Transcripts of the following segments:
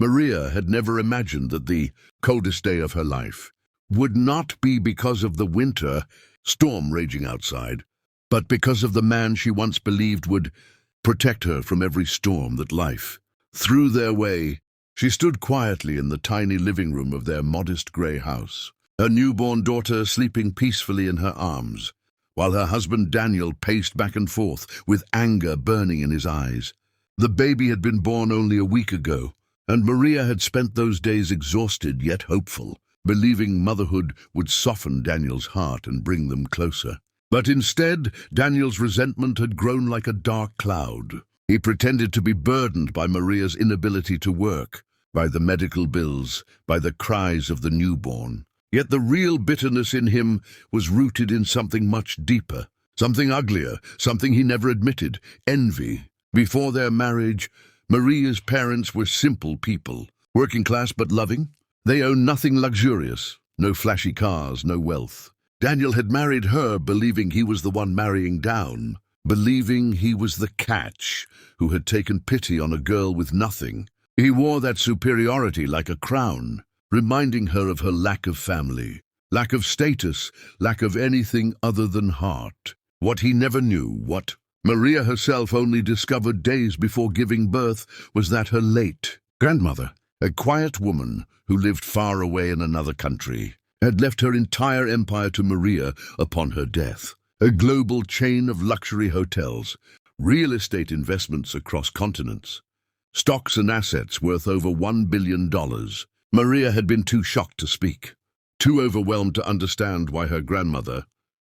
Maria had never imagined that the coldest day of her life would not be because of the winter storm raging outside, but because of the man she once believed would protect her from every storm that life threw their way. She stood quietly in the tiny living room of their modest grey house, her newborn daughter sleeping peacefully in her arms, while her husband Daniel paced back and forth with anger burning in his eyes. The baby had been born only a week ago, and Maria had spent those days exhausted yet hopeful, believing motherhood would soften Daniel's heart and bring them closer. But instead, Daniel's resentment had grown like a dark cloud. He pretended to be burdened by Maria's inability to work, by the medical bills, by the cries of the newborn. Yet the real bitterness in him was rooted in something much deeper, something uglier, something he never admitted: envy. Before their marriage, Maria's parents were simple people, working class but loving. They owned nothing luxurious, no flashy cars, no wealth. Daniel had married her believing he was the one marrying down, believing he was the catch who had taken pity on a girl with nothing. He wore that superiority like a crown, reminding her of her lack of family, lack of status, lack of anything other than heart. What he never knew, what Maria herself only discovered days before giving birth, was that her late grandmother, a quiet woman who lived far away in another country, had left her entire empire to Maria upon her death. A global chain of luxury hotels, real estate investments across continents, stocks and assets worth over $1 billion. Maria had been too shocked to speak, too overwhelmed to understand why her grandmother,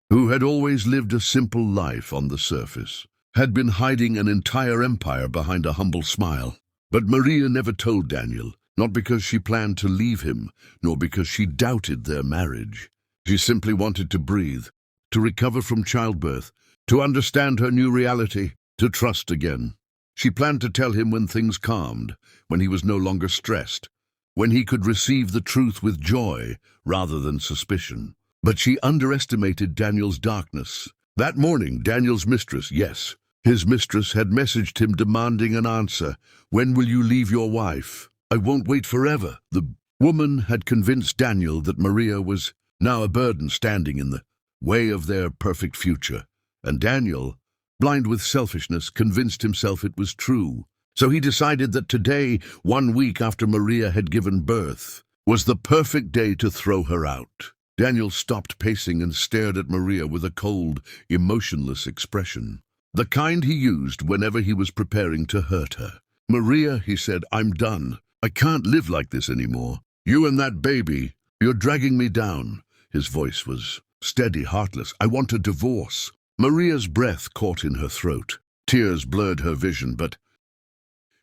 who had always lived a simple life on the surface, had been hiding an entire empire behind a humble smile. But Maria never told Daniel, not because she planned to leave him, nor because she doubted their marriage. She simply wanted to breathe, to recover from childbirth, to understand her new reality, to trust again. She planned to tell him when things calmed, when he was no longer stressed, when he could receive the truth with joy rather than suspicion. But she underestimated Daniel's darkness. That morning, Daniel's mistress, yes, his mistress, had messaged him demanding an answer. "When will you leave your wife?" "I won't wait forever." The woman had convinced Daniel that Maria was now a burden standing in the way of their perfect future. And Daniel, blind with selfishness, convinced himself it was true. So he decided that today, 1 week after Maria had given birth, was the perfect day to throw her out. Daniel stopped pacing and stared at Maria with a cold, emotionless expression, the kind he used whenever he was preparing to hurt her. "Maria," he said, "I'm done. I can't live like this anymore. You and that baby, you're dragging me down." His voice was steady, heartless. "I want a divorce." Maria's breath caught in her throat. Tears blurred her vision, but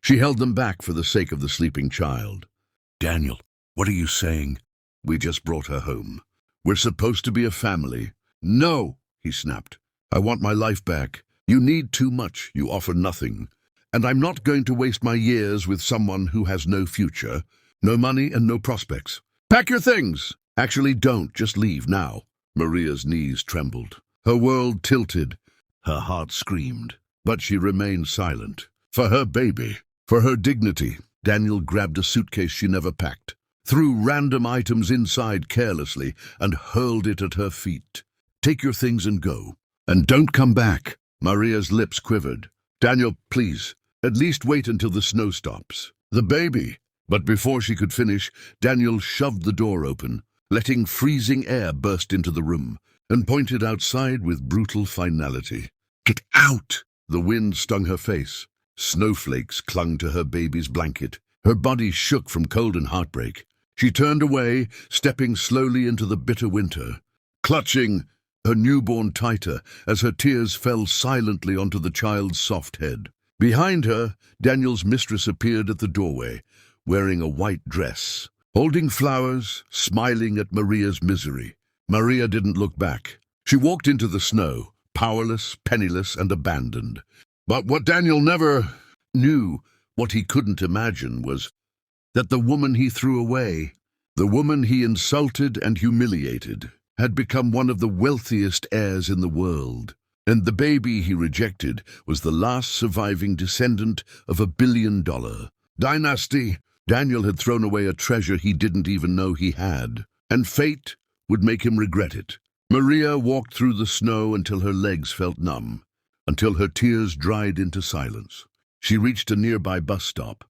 she held them back for the sake of the sleeping child. "Daniel, what are you saying? We just brought her home. We're supposed to be a family." "No," he snapped. "I want my life back. You need too much, you offer nothing. And I'm not going to waste my years with someone who has no future, no money and no prospects. Pack your things." "Actually, don't. Just leave now." Maria's knees trembled. Her world tilted. Her heart screamed. But she remained silent. For her baby, for her dignity, Daniel grabbed a suitcase she never packed, threw random items inside carelessly, and hurled it at her feet. "Take your things and go. And don't come back." Maria's lips quivered. "Daniel, please, at least wait until the snow stops. The baby." But before she could finish, Daniel shoved the door open, letting freezing air burst into the room, and pointed outside with brutal finality. "Get out!" The wind stung her face. Snowflakes clung to her baby's blanket. Her body shook from cold and heartbreak. She turned away, stepping slowly into the bitter winter, clutching her newborn tighter as her tears fell silently onto the child's soft head. Behind her, Daniel's mistress appeared at the doorway, wearing a white dress, holding flowers, smiling at Maria's misery. Maria didn't look back. She walked into the snow, powerless, penniless, and abandoned. But what Daniel never knew, what he couldn't imagine, was that the woman he threw away, the woman he insulted and humiliated, had become one of the wealthiest heirs in the world. And the baby he rejected was the last surviving descendant of $1 billion dynasty. Daniel had thrown away a treasure he didn't even know he had, and fate would make him regret it. Maria walked through the snow until her legs felt numb, until her tears dried into silence. She reached a nearby bus stop.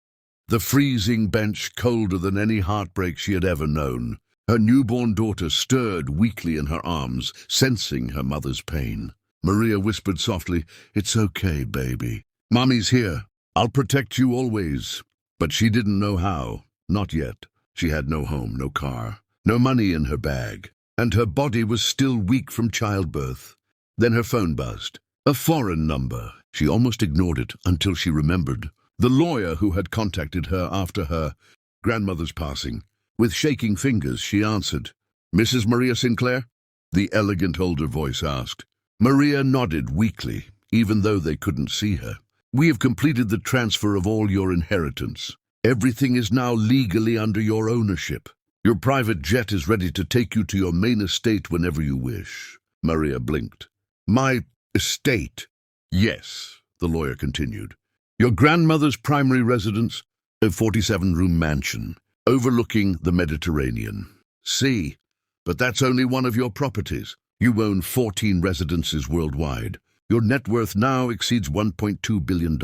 The freezing bench colder than any heartbreak she had ever known. Her newborn daughter stirred weakly in her arms, sensing her mother's pain. Maria whispered softly, "It's okay, baby. Mommy's here. I'll protect you always." But she didn't know how. Not yet. She had no home, no car, no money in her bag, and her body was still weak from childbirth. Then her phone buzzed. A foreign number. She almost ignored it until she remembered. The lawyer who had contacted her after her grandmother's passing. With shaking fingers, she answered. "Mrs. Maria Sinclair?" the elegant older voice asked. Maria nodded weakly, even though they couldn't see her. "We have completed the transfer of all your inheritance. Everything is now legally under your ownership. Your private jet is ready to take you to your main estate whenever you wish." Maria blinked. "My estate?" "Yes," the lawyer continued. "Your grandmother's primary residence, a 47-room mansion, overlooking the Mediterranean. See, but that's only one of your properties. You own 14 residences worldwide. Your net worth now exceeds $1.2 billion.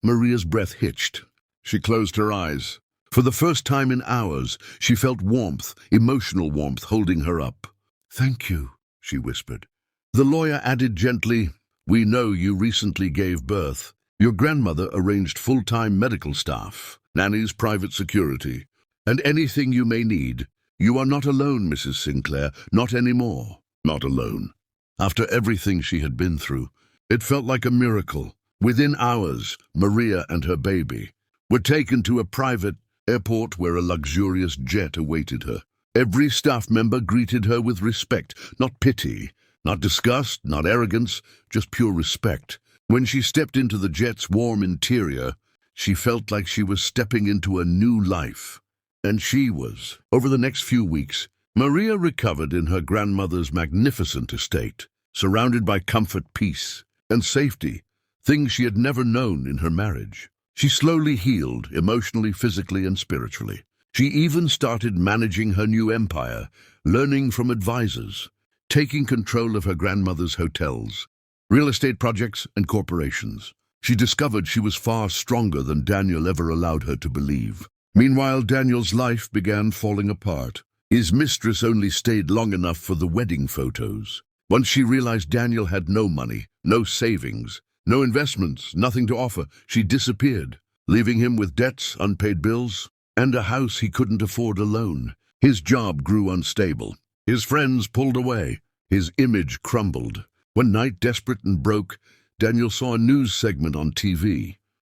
Maria's breath hitched. She closed her eyes. For the first time in hours, she felt warmth, emotional warmth, holding her up. "Thank you," she whispered. The lawyer added gently, "We know you recently gave birth. Your grandmother arranged full-time medical staff, nannies, private security, and anything you may need. You are not alone, Mrs. Sinclair, not anymore. Not alone." After everything she had been through, it felt like a miracle. Within hours, Maria and her baby were taken to a private airport where a luxurious jet awaited her. Every staff member greeted her with respect, not pity, not disgust, not arrogance, just pure respect. When she stepped into the jet's warm interior, she felt like she was stepping into a new life. And she was. Over the next few weeks, Maria recovered in her grandmother's magnificent estate, surrounded by comfort, peace, and safety, things she had never known in her marriage. She slowly healed, emotionally, physically, and spiritually. She even started managing her new empire, learning from advisors, taking control of her grandmother's hotels, real estate projects, and corporations. She discovered she was far stronger than Daniel ever allowed her to believe. Meanwhile, Daniel's life began falling apart. His mistress only stayed long enough for the wedding photos. Once she realized Daniel had no money, no savings, no investments, nothing to offer, she disappeared, leaving him with debts, unpaid bills, and a house he couldn't afford alone. His job grew unstable. His friends pulled away. His image crumbled. One night, desperate and broke, Daniel saw a news segment on TV.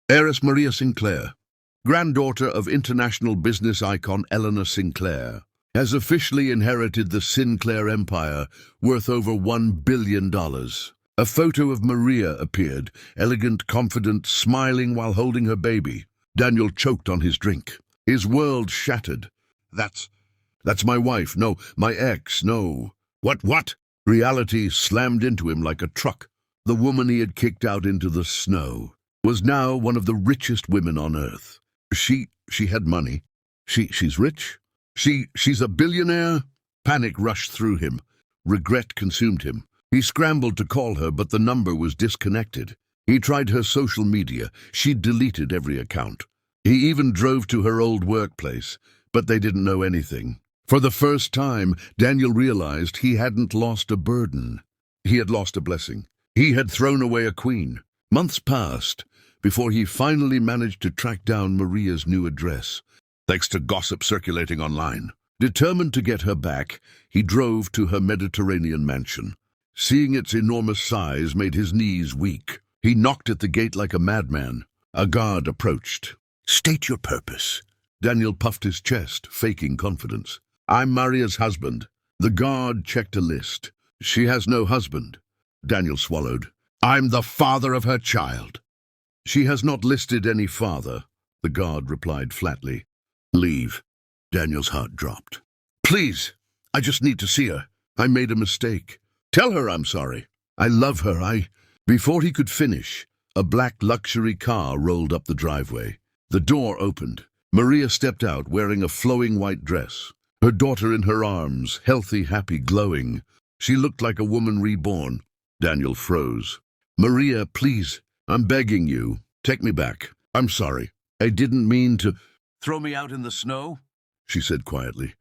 Heiress Maria Sinclair, granddaughter of international business icon Eleanor Sinclair, has officially inherited the Sinclair empire, worth over $1 billion. A photo of Maria appeared, elegant, confident, smiling while holding her baby. Daniel choked on his drink. His world shattered. That's my wife. No, my ex. No. What? Reality slammed into him like a truck. The woman he had kicked out into the snow was now one of the richest women on earth. She had money. She's rich. She's a billionaire? Panic rushed through him. Regret consumed him. He scrambled to call her, but the number was disconnected. He tried her social media. She'd deleted every account. He even drove to her old workplace, but they didn't know anything. For the first time, Daniel realized he hadn't lost a burden. He had lost a blessing. He had thrown away a queen. Months passed before he finally managed to track down Maria's new address, thanks to gossip circulating online. Determined to get her back, he drove to her Mediterranean mansion. Seeing its enormous size made his knees weak. He knocked at the gate like a madman. A guard approached. "State your purpose." Daniel puffed his chest, faking confidence. "I'm Maria's husband." The guard checked a list. "She has no husband." Daniel swallowed. "I'm the father of her child." "She has not listed any father," the guard replied flatly. "Leave." Daniel's heart dropped. "Please, I just need to see her. I made a mistake. Tell her I'm sorry. I love her. Before he could finish, a black luxury car rolled up the driveway. The door opened, Maria stepped out wearing a flowing white dress, her daughter in her arms, healthy, happy, glowing. She looked like a woman reborn. Daniel froze. "Maria, please, I'm begging you. Take me back. I'm sorry. I didn't mean to—" "Throw me out in the snow?" she said quietly.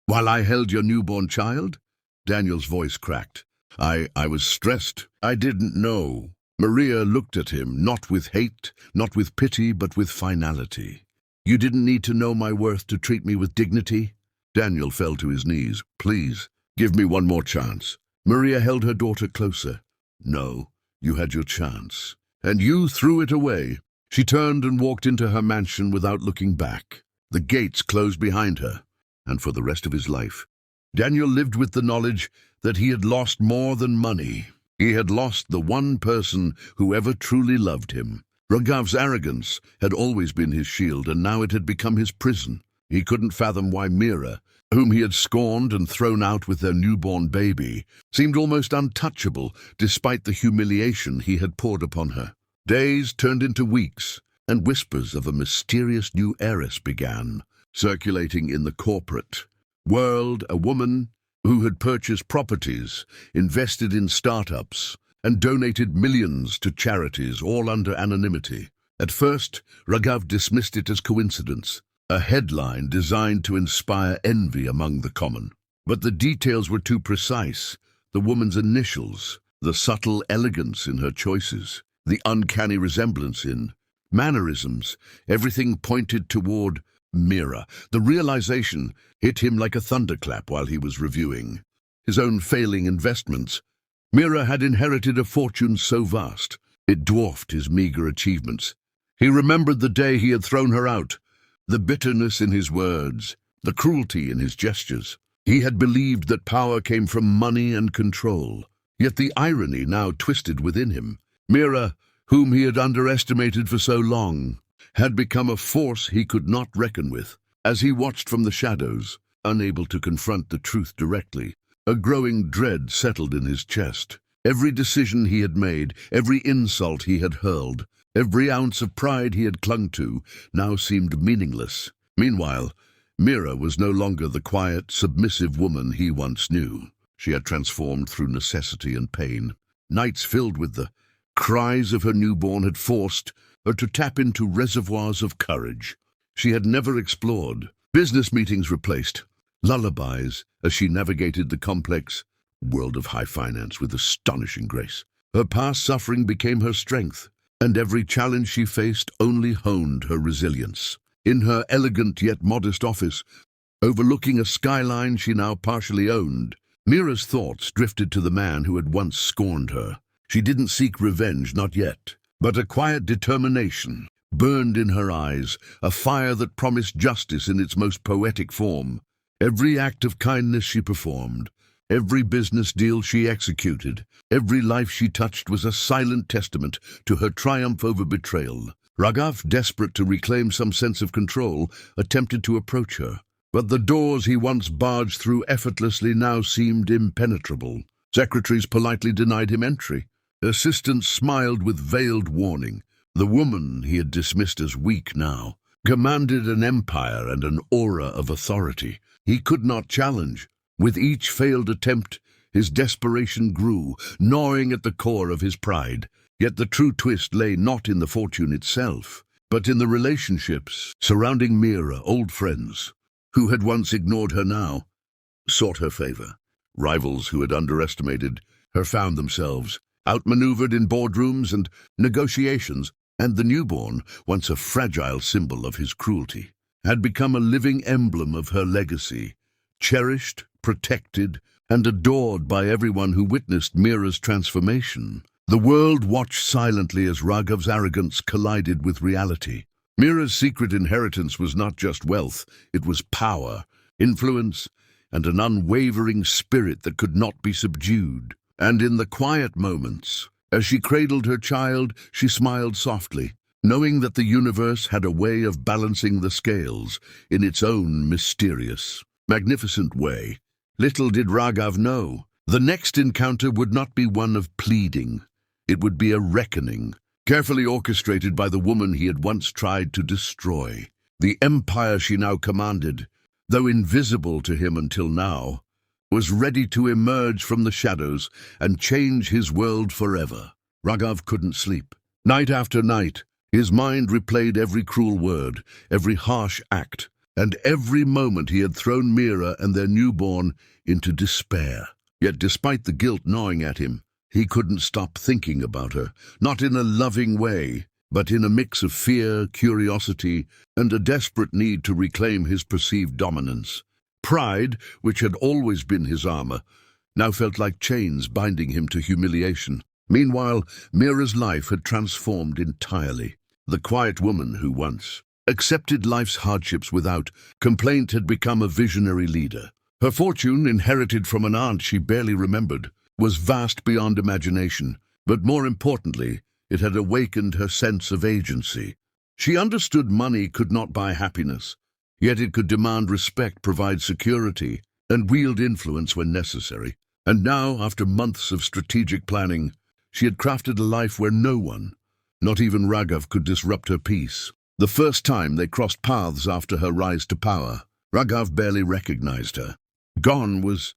"While I held your newborn child?" Daniel's voice cracked. I was stressed. I didn't know." Maria looked at him, not with hate, not with pity, but with finality. "You didn't need to know my worth to treat me with dignity?" Daniel fell to his knees. "Please, give me one more chance." Maria held her daughter closer. "No, you had your chance, and you threw it away." She turned and walked into her mansion without looking back. The gates closed behind her, and for the rest of his life, Daniel lived with the knowledge that he had lost more than money. He had lost the one person who ever truly loved him. Raghav's arrogance had always been his shield, and now it had become his prison. He couldn't fathom why Meera, whom he had scorned and thrown out with their newborn baby, seemed almost untouchable despite the humiliation he had poured upon her. Days turned into weeks, and whispers of a mysterious new heiress began, circulating in the corporate world. A woman who had purchased properties, invested in startups, and donated millions to charities, all under anonymity. At first, Raghav dismissed it as coincidence, a headline designed to inspire envy among the common. But the details were too precise. The woman's initials, the subtle elegance in her choices, the uncanny resemblance in mannerisms, everything pointed toward Meera. The realization hit him like a thunderclap while he was reviewing his own failing investments. Meera had inherited a fortune so vast, it dwarfed his meager achievements. He remembered the day he had thrown her out, the bitterness in his words, the cruelty in his gestures. He had believed that power came from money and control, yet the irony now twisted within him. Meera, whom he had underestimated for so long, had become a force he could not reckon with. As he watched from the shadows, unable to confront the truth directly, a growing dread settled in his chest. Every decision he had made, every insult he had hurled, every ounce of pride he had clung to, now seemed meaningless. Meanwhile, Meera was no longer the quiet, submissive woman he once knew. She had transformed through necessity and pain. Nights filled with the cries of her newborn had forced her to tap into reservoirs of courage she had never explored. Business meetings replaced lullabies as she navigated the complex world of high finance with astonishing grace. Her past suffering became her strength, and every challenge she faced only honed her resilience. In her elegant yet modest office, overlooking a skyline she now partially owned, Meera's thoughts drifted to the man who had once scorned her. She didn't seek revenge, not yet, but a quiet determination burned in her eyes, a fire that promised justice in its most poetic form. Every act of kindness she performed, every business deal she executed, every life she touched was a silent testament to her triumph over betrayal. Raghav, desperate to reclaim some sense of control, attempted to approach her, but the doors he once barged through effortlessly now seemed impenetrable. Secretaries politely denied him entry. Assistants smiled with veiled warning. The woman he had dismissed as weak now commanded an empire and an aura of authority he could not challenge. With each failed attempt, his desperation grew, gnawing at the core of his pride. Yet the true twist lay not in the fortune itself, but in the relationships surrounding Meera. Old friends, who had once ignored her now, sought her favor. Rivals who had underestimated her found themselves outmaneuvered in boardrooms and negotiations, and the newborn, once a fragile symbol of his cruelty, had become a living emblem of her legacy, cherished, protected, and adored by everyone who witnessed Meera's transformation. The world watched silently as Raghav's arrogance collided with reality. Meera's secret inheritance was not just wealth, it was power, influence, and an unwavering spirit that could not be subdued. And in the quiet moments, as she cradled her child, she smiled softly, knowing that the universe had a way of balancing the scales in its own mysterious, magnificent way. Little did Raghav know, the next encounter would not be one of pleading. It would be a reckoning, carefully orchestrated by the woman he had once tried to destroy. The empire she now commanded, though invisible to him until now, was ready to emerge from the shadows and change his world forever. Raghav couldn't sleep. Night after night, his mind replayed every cruel word, every harsh act, and every moment he had thrown Meera and their newborn into despair. Yet despite the guilt gnawing at him, he couldn't stop thinking about her, not in a loving way, but in a mix of fear, curiosity, and a desperate need to reclaim his perceived dominance. Pride, which had always been his armor, now felt like chains binding him to humiliation. Meanwhile, Meera's life had transformed entirely. The quiet woman who once accepted life's hardships without complaint had become a visionary leader. Her fortune, inherited from an aunt she barely remembered, was vast beyond imagination, but more importantly, it had awakened her sense of agency. She understood money could not buy happiness, yet it could demand respect, provide security, and wield influence when necessary. And now, after months of strategic planning, she had crafted a life where no one, not even Raghav, could disrupt her peace. The first time they crossed paths after her rise to power, Raghav barely recognized her. Gone was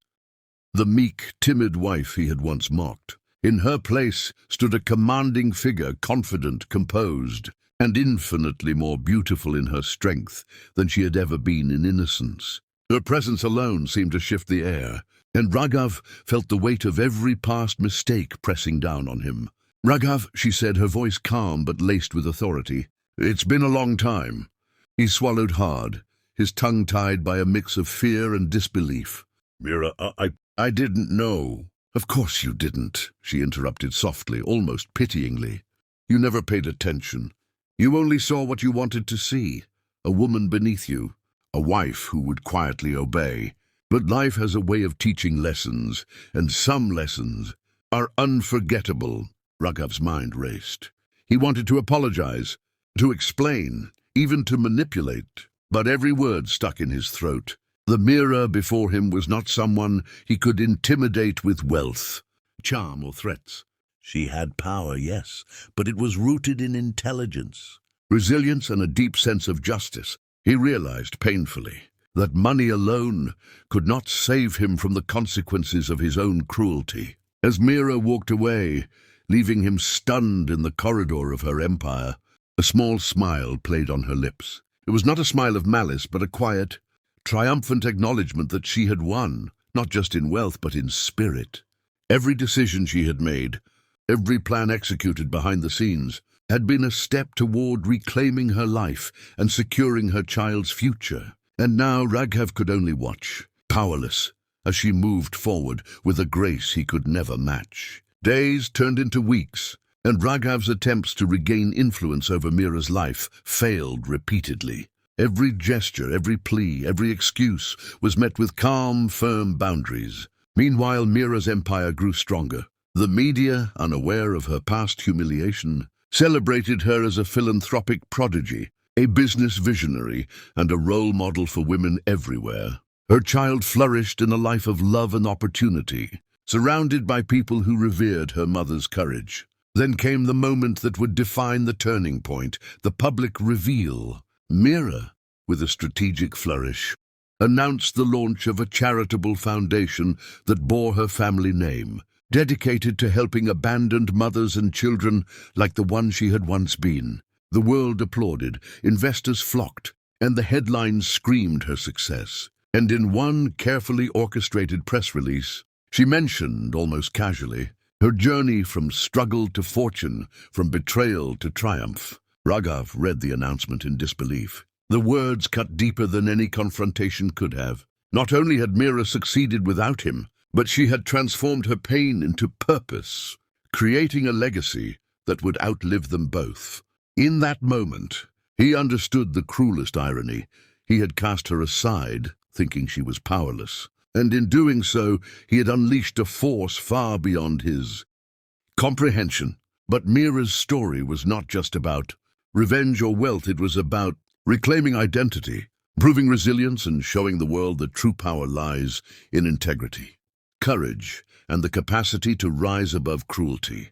the meek, timid wife he had once mocked. In her place stood a commanding figure, confident, composed, and infinitely more beautiful in her strength than she had ever been in innocence. Her presence alone seemed to shift the air, and Raghav felt the weight of every past mistake pressing down on him. "Raghav," she said, her voice calm but laced with authority. "It's been a long time." He swallowed hard, his tongue tied by a mix of fear and disbelief. "Meera, I didn't know." "Of course you didn't," she interrupted softly, almost pityingly. "You never paid attention. You only saw what you wanted to see, a woman beneath you, a wife who would quietly obey. But life has a way of teaching lessons, and some lessons are unforgettable." Raghav's mind raced. He wanted to apologize, to explain, even to manipulate, but every word stuck in his throat. The Meera before him was not someone he could intimidate with wealth, charm, or threats. She had power, yes, but it was rooted in intelligence, resilience, and a deep sense of justice. He realized painfully that money alone could not save him from the consequences of his own cruelty. As Meera walked away, leaving him stunned in the corridor of her empire, a small smile played on her lips. It was not a smile of malice, but a quiet, triumphant acknowledgement that she had won, not just in wealth, but in spirit. Every decision she had made, every plan executed behind the scenes, had been a step toward reclaiming her life and securing her child's future. And now Raghav could only watch, powerless, as she moved forward with a grace he could never match. Days turned into weeks, and Raghav's attempts to regain influence over Meera's life failed repeatedly. Every gesture, every plea, every excuse was met with calm, firm boundaries. Meanwhile, Meera's empire grew stronger. The media, unaware of her past humiliation, celebrated her as a philanthropic prodigy, a business visionary, and a role model for women everywhere. Her child flourished in a life of love and opportunity, surrounded by people who revered her mother's courage. Then came the moment that would define the turning point, the public reveal. Meera, with a strategic flourish, announced the launch of a charitable foundation that bore her family name, dedicated to helping abandoned mothers and children like the one she had once been. The world applauded, investors flocked, and the headlines screamed her success. And in one carefully orchestrated press release, she mentioned, almost casually, her journey from struggle to fortune, from betrayal to triumph. Raghav read the announcement in disbelief. The words cut deeper than any confrontation could have. Not only had Meera succeeded without him, but she had transformed her pain into purpose, creating a legacy that would outlive them both. In that moment, he understood the cruelest irony. He had cast her aside, thinking she was powerless, and in doing so, he had unleashed a force far beyond his comprehension. But Meera's story was not just about revenge or wealth. It was about reclaiming identity, proving resilience, and showing the world that true power lies in integrity, courage, and the capacity to rise above cruelty.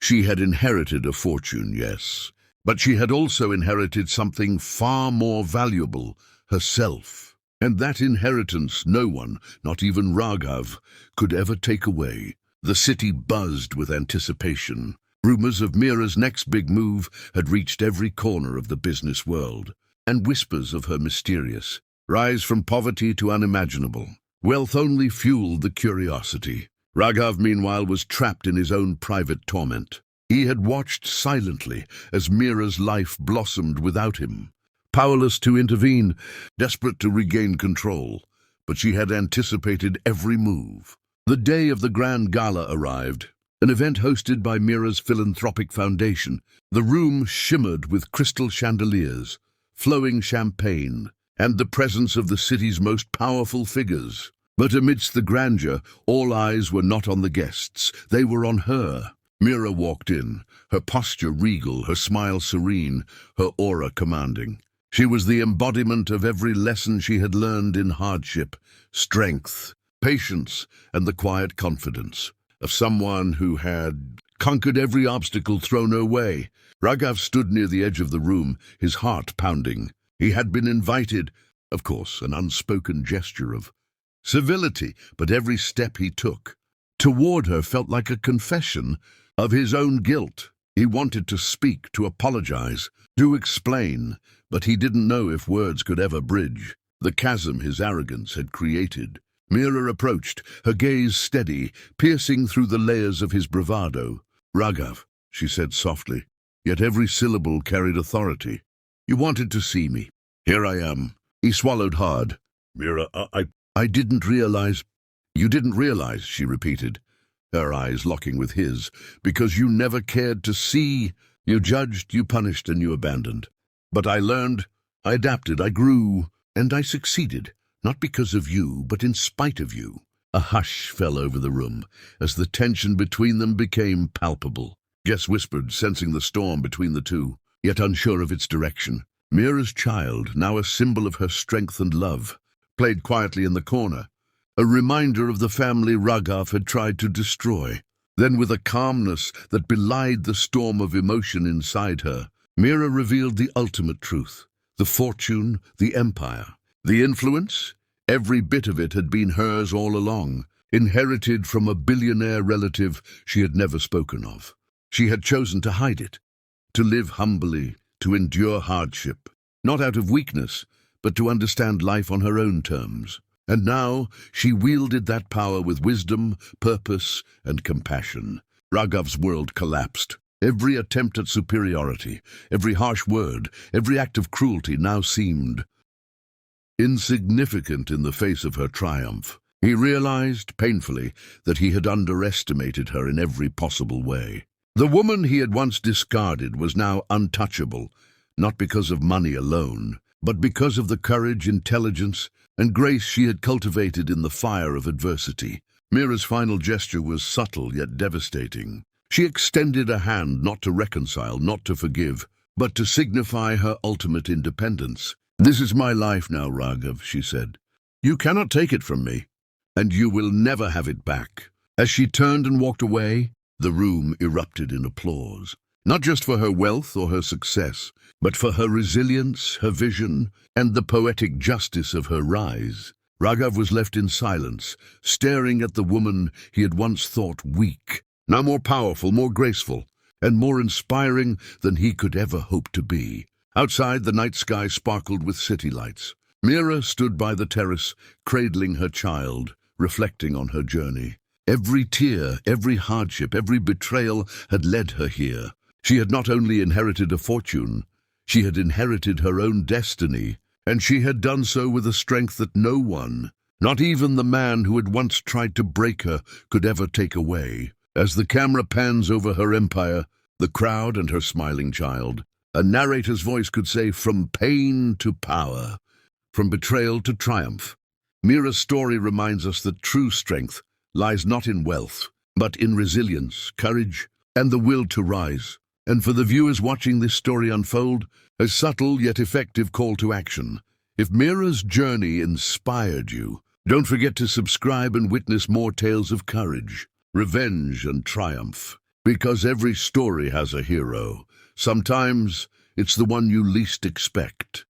She had inherited a fortune, yes, But she had also inherited something far more valuable, herself. And that inheritance no one, not even Raghav, could ever take away. The city buzzed with anticipation. Rumors of Meera's next big move had reached every corner of the business world, and whispers of her mysterious rise from poverty to unimaginable wealth only fueled the curiosity. Raghav, meanwhile, was trapped in his own private torment. He had watched silently as Meera's life blossomed without him, powerless to intervene, desperate to regain control. But she had anticipated every move. The day of the grand gala arrived, an event hosted by Meera's philanthropic foundation. The room shimmered with crystal chandeliers, flowing champagne, and the presence of the city's most powerful figures. But amidst the grandeur, all eyes were not on the guests. They were on her. Meera walked in, her posture regal, her smile serene, her aura commanding. She was the embodiment of every lesson she had learned in hardship, strength, patience, and the quiet confidence of someone who had conquered every obstacle thrown her way. Raghav stood near the edge of the room, his heart pounding. He had been invited, of course, an unspoken gesture of civility, but every step he took toward her felt like a confession of his own guilt. He wanted to speak, to apologize, to explain, but he didn't know if words could ever bridge the chasm his arrogance had created. Meera approached, her gaze steady, piercing through the layers of his bravado. "Raghav," she said softly, yet every syllable carried authority. "You wanted to see me. Here I am." He swallowed hard. "Meera, I didn't realize." "You didn't realize," she repeated, her eyes locking with his, "because you never cared to see. You judged, you punished, and you abandoned. But I learned, I adapted, I grew, and I succeeded. Not because of you, but in spite of you." A hush fell over the room as the tension between them became palpable. Jess whispered, sensing the storm between the two, yet unsure of its direction. Meera's child, now a symbol of her strength and love, played quietly in the corner, a reminder of the family Raghav had tried to destroy. Then, with a calmness that belied the storm of emotion inside her, Meera revealed the ultimate truth. The fortune, the empire, the influence, every bit of it had been hers all along, inherited from a billionaire relative she had never spoken of. She had chosen to hide it, to live humbly, to endure hardship, not out of weakness, but to understand life on her own terms. And now she wielded that power with wisdom, purpose, and compassion. Raghav's world collapsed. Every attempt at superiority, every harsh word, every act of cruelty now seemed insignificant in the face of her triumph. He realized, painfully, that he had underestimated her in every possible way. The woman he had once discarded was now untouchable, not because of money alone, but because of the courage, intelligence, and grace she had cultivated in the fire of adversity. Meera's final gesture was subtle yet devastating. She extended a hand not to reconcile, not to forgive, but to signify her ultimate independence. "This is my life now, Raghav," she said. "You cannot take it from me, and you will never have it back." As she turned and walked away, the room erupted in applause. Not just for her wealth or her success, but for her resilience, her vision, and the poetic justice of her rise. Raghav was left in silence, staring at the woman he had once thought weak, now more powerful, more graceful, and more inspiring than he could ever hope to be. Outside, the night sky sparkled with city lights. Meera stood by the terrace, cradling her child, reflecting on her journey. Every tear, every hardship, every betrayal had led her here. She had not only inherited a fortune, she had inherited her own destiny, and she had done so with a strength that no one, not even the man who had once tried to break her, could ever take away. As the camera pans over her empire, the crowd and her smiling child, a narrator's voice could say, "From pain to power, from betrayal to triumph." Meera's story reminds us that true strength lies not in wealth, but in resilience, courage, and the will to rise. And for the viewers watching this story unfold, a subtle yet effective call to action. If Meera's journey inspired you, don't forget to subscribe and witness more tales of courage, revenge, and triumph. Because every story has a hero, Sometimes it's the one you least expect.